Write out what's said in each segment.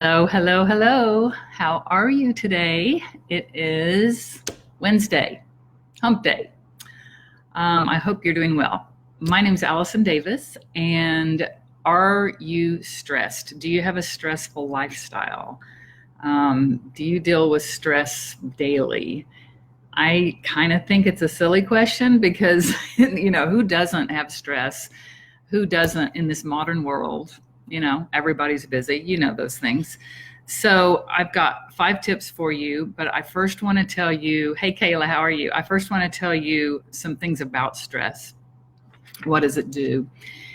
Hello, hello, hello. How are you today? It is Wednesday, hump day. I hope you're doing well. My name's Allison Davis, and are you stressed? Do you have a stressful lifestyle? Do you deal with stress daily? I kind of think it's a silly question because, who doesn't have stress? Who doesn't in this modern world? Everybody's busy, those things. So I've got 5 tips for you, but I first want to tell you, hey, Kayla, how are you? I first want to tell you some things about stress. What does it do?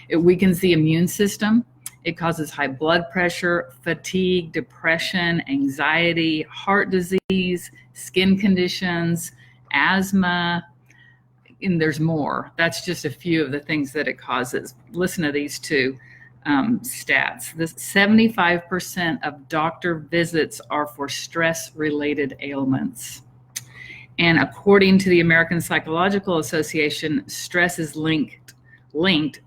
It weakens the immune system. It causes high blood pressure, fatigue, depression, anxiety, heart disease, skin conditions, asthma, and there's more. That's just a few of the things that it causes. Listen to these two stats. This 75% of doctor visits are for stress-related ailments. And according to the American Psychological Association, stress is linked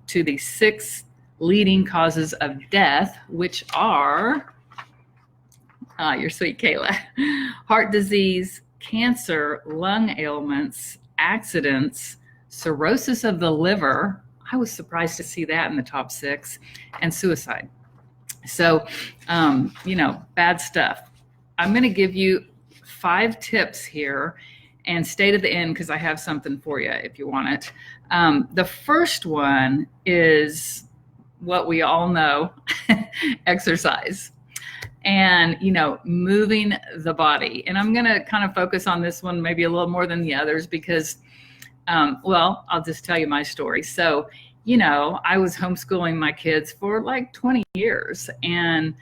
to the 6 leading causes of death, which are, you're sweet, Kayla, heart disease, cancer, lung ailments, accidents, cirrhosis of the liver. I was surprised to see that in the top 6, and suicide. So, bad stuff. I'm going to give you 5 tips here, and stay to the end because I have something for you if you want it. The first one is what we all know, exercise. And, moving the body. And I'm going to kind of focus on this one maybe a little more than the others because, I'll just tell you my story. So, I was homeschooling my kids for like 20 years. And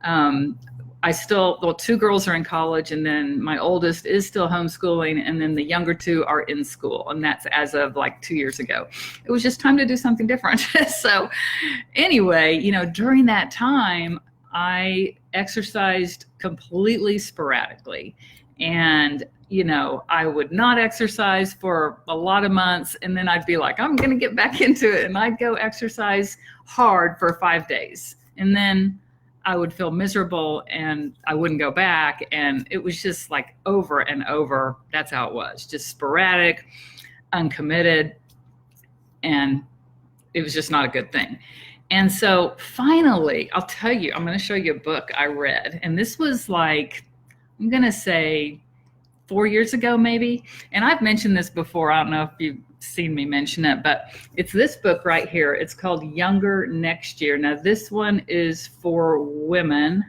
I still, 2 girls are in college, and then my oldest is still homeschooling, and then the younger 2 are in school. And that's as of like 2 years ago. It was just time to do something different. So anyway, during that time, I exercised completely sporadically. And, I would not exercise for a lot of months. And then I'd be like, I'm going to get back into it. And I'd go exercise hard for 5 days. And then I would feel miserable and I wouldn't go back. And it was just like over and over. That's how it was, just sporadic, uncommitted. And it was just not a good thing. And so finally, I'll tell you, I'm going to show you a book I read. And this was like, I'm going to say 4 years ago, maybe. And I've mentioned this before. I don't know if you've seen me mention it, but it's this book right here. It's called Younger Next Year. Now, this one is for women.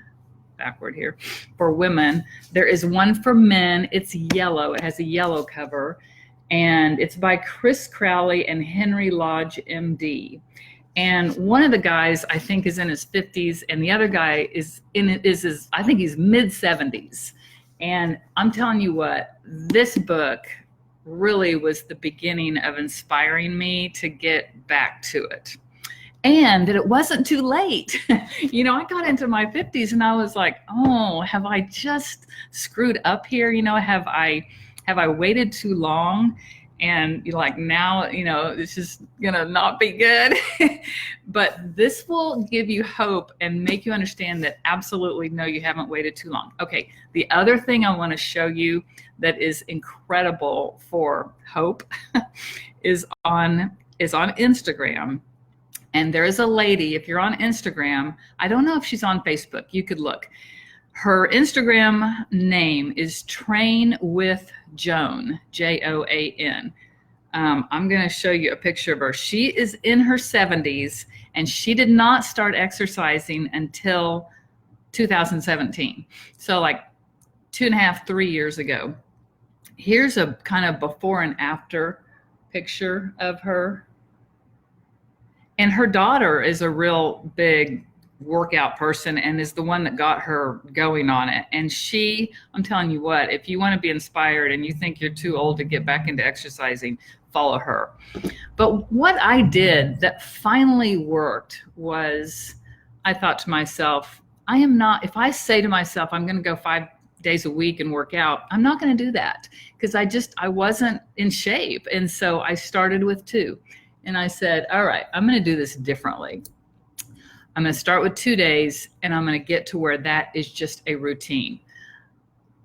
Backward here. For women. There is one for men. It's yellow. It has a yellow cover. And it's by Chris Crowley and Henry Lodge, MD. And one of the guys, I think, is in his 50s, and the other guy is his, I think he's mid 70s. And I'm telling you what, this book really was the beginning of inspiring me to get back to it. And that it wasn't too late. I got into my 50s and I was like, oh, have I just screwed up here? Have I waited too long? And now, it's just gonna not be good. But this will give you hope and make you understand that absolutely no, you haven't waited too long. Okay, the other thing I want to show you that is incredible for hope is on Instagram. And there is a lady, if you're on Instagram, I don't know if she's on Facebook, you could look. Her Instagram name is Train with Joan, Joan. I'm going to show you a picture of her. She is in her 70s, and she did not start exercising until 2017. So like 2.5, 3 years ago. Here's a kind of before and after picture of her. And her daughter is a real big workout person and is the one that got her going on it. And I'm telling you what, if you want to be inspired and you think you're too old to get back into exercising, follow her. But what I did that finally worked was I thought to myself, if I say to myself, I'm going to go 5 days a week and work out, I'm not going to do that because I wasn't in shape. And so I started with 2 and I said, all right, I'm going to do this differently. I'm going to start with 2 days, and I'm going to get to where that is just a routine.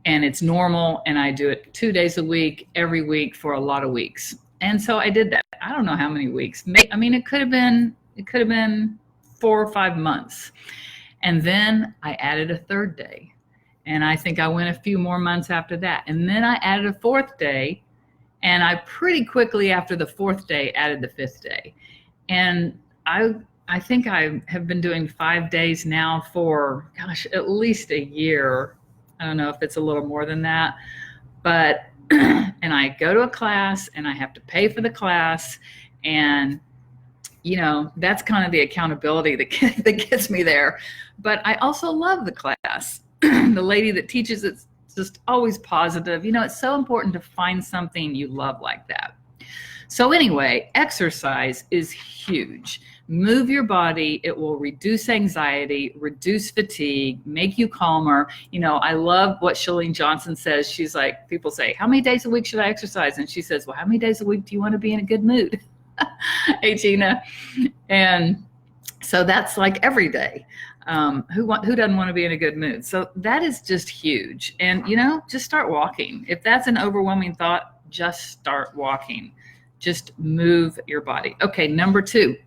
And it's normal, and I do it 2 days a week, every week for a lot of weeks. And so I did that. I don't know how many weeks. I mean, it could have been 4 or 5 months. And then I added a 3rd day. And I think I went a few more months after that. And then I added a 4th day. And I pretty quickly after the 4th day added the 5th day. And I think I have been doing 5 days now for, gosh, at least a year. I don't know if it's a little more than that, but, and I go to a class and I have to pay for the class. And, you know, that's kind of the accountability that gets me there. But I also love the class. The lady that teaches it's just always positive. You know, it's so important to find something you love like that. So anyway, exercise is huge. Move your body. It will reduce anxiety, reduce fatigue, make you calmer. You know, I love what Chalene Johnson says. She's like, people say, how many days a week should I exercise? And she says, well, how many days a week do you want to be in a good mood? Hey, Gina. And so that's like every day. Who doesn't want to be in a good mood? So that is just huge. And, you know, just start walking. If that's an overwhelming thought, just start walking. Just move your body. Okay, number 2,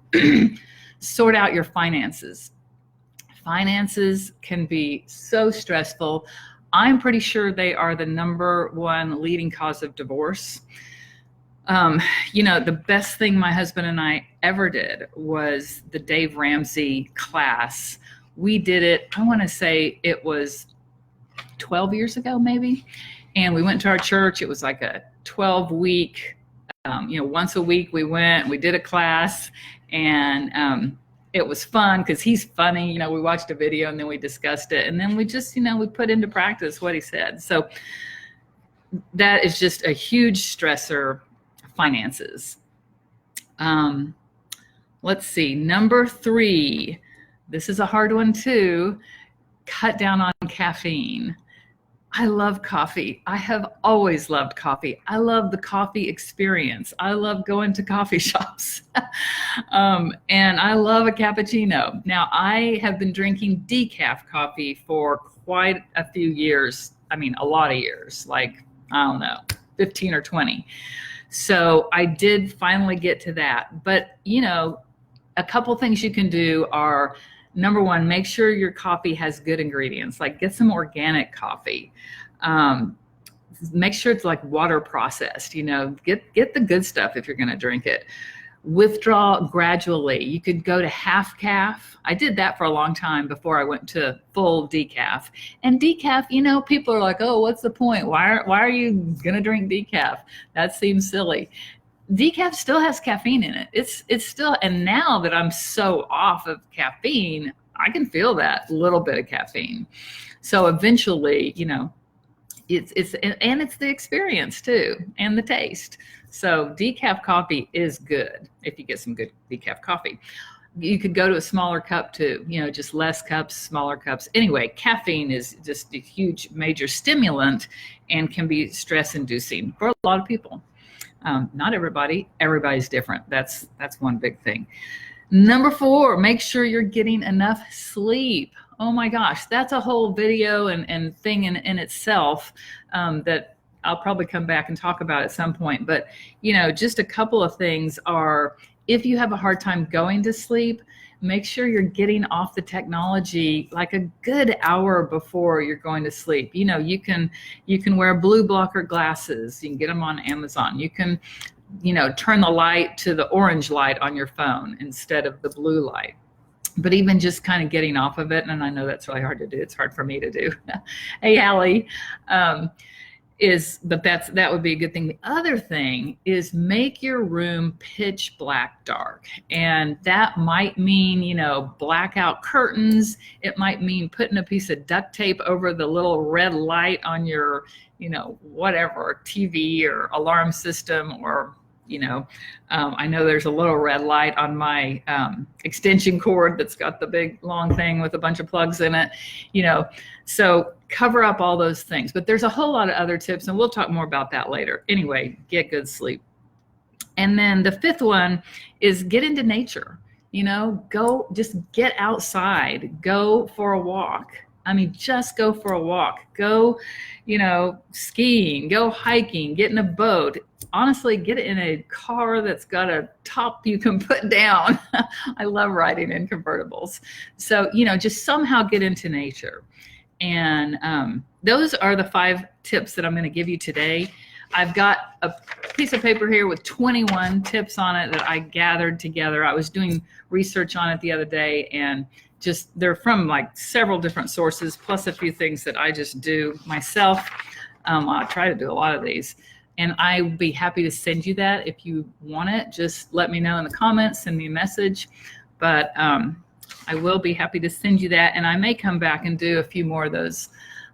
sort out your finances. Finances can be so stressful. I'm pretty sure they are the number 1 leading cause of divorce. You know, the best thing my husband and I ever did was the Dave Ramsey class. We did it, I want to say it was 12 years ago, maybe. And we went to our church. It was like a 12-week, you know, once a week we went, we did a class, and it was fun because he's funny. You know, we watched a video and then we discussed it. And then we just, you know, we put into practice what he said. So that is just a huge stressor, finances. Let's see, number 3. This is a hard one too. Cut down on caffeine. I love coffee. I have always loved coffee. I love the coffee experience. I love going to coffee shops. And I love a cappuccino. Now, I have been drinking decaf coffee for quite a few years. I mean, a lot of years, like, I don't know, 15 or 20. So I did finally get to that. But, you know, a couple things you can do are, number 1, make sure your coffee has good ingredients, like get some organic coffee. Make sure it's like water processed, you know, get the good stuff if you're going to drink it. Withdraw gradually. You could go to half calf. I did that for a long time before I went to full decaf. And decaf, you know, people are like, oh, what's the point? Why are you going to drink decaf? That seems silly. Decaf still has caffeine in it. It's still, and now that I'm so off of caffeine, I can feel that little bit of caffeine. So eventually, you know, it's the experience too, and the taste. So decaf coffee is good if you get some good decaf coffee. You could go to a smaller cup too, you know, just less cups, smaller cups. Anyway, caffeine is just a huge major stimulant and can be stress inducing for a lot of people. Not everybody, everybody's different. That's one big thing. Number 4, make sure you're getting enough sleep. Oh my gosh, that's a whole video and thing in itself that I'll probably come back and talk about at some point. But, you know, just a couple of things are, if you have a hard time going to sleep, make sure you're getting off the technology like a good hour before you're going to sleep. You know, you can wear blue blocker glasses. You can get them on Amazon. You can, you know, turn the light to the orange light on your phone instead of the blue light. But even just kind of getting off of it, and I know that's really hard to do. It's hard for me to do. Hey, Allie. That would be a good thing. The other thing is make your room pitch black dark. And that might mean, you know, blackout curtains. It might mean putting a piece of duct tape over the little red light on your, you know, whatever, TV or alarm system, or, you know, I know there's a little red light on my extension cord that's got the big long thing with a bunch of plugs in it, you know, so cover up all those things. But there's a whole lot of other tips, and we'll talk more about that later. Anyway, get good sleep. And then the 5th one is get into nature. Go just get outside, go for a walk. I mean, just go for a walk, go, skiing, go hiking, get in a boat. Honestly, get in a car that's got a top you can put down. I love riding in convertibles. So, just somehow get into nature. And those are the 5 tips that I'm going to give you today. I've got a piece of paper here with 21 tips on it that I gathered together. I was doing research on it the other day, and they're from like several different sources, plus a few things that I just do myself. I try to do a lot of these, and I'd be happy to send you that if you want it. Just let me know in the comments, send me a message. But I will be happy to send you that, and I may come back and do a few more of those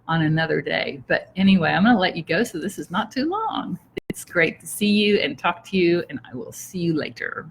on another day. But anyway, I'm going to let you go so this is not too long. It's great to see you and talk to you, and I will see you later.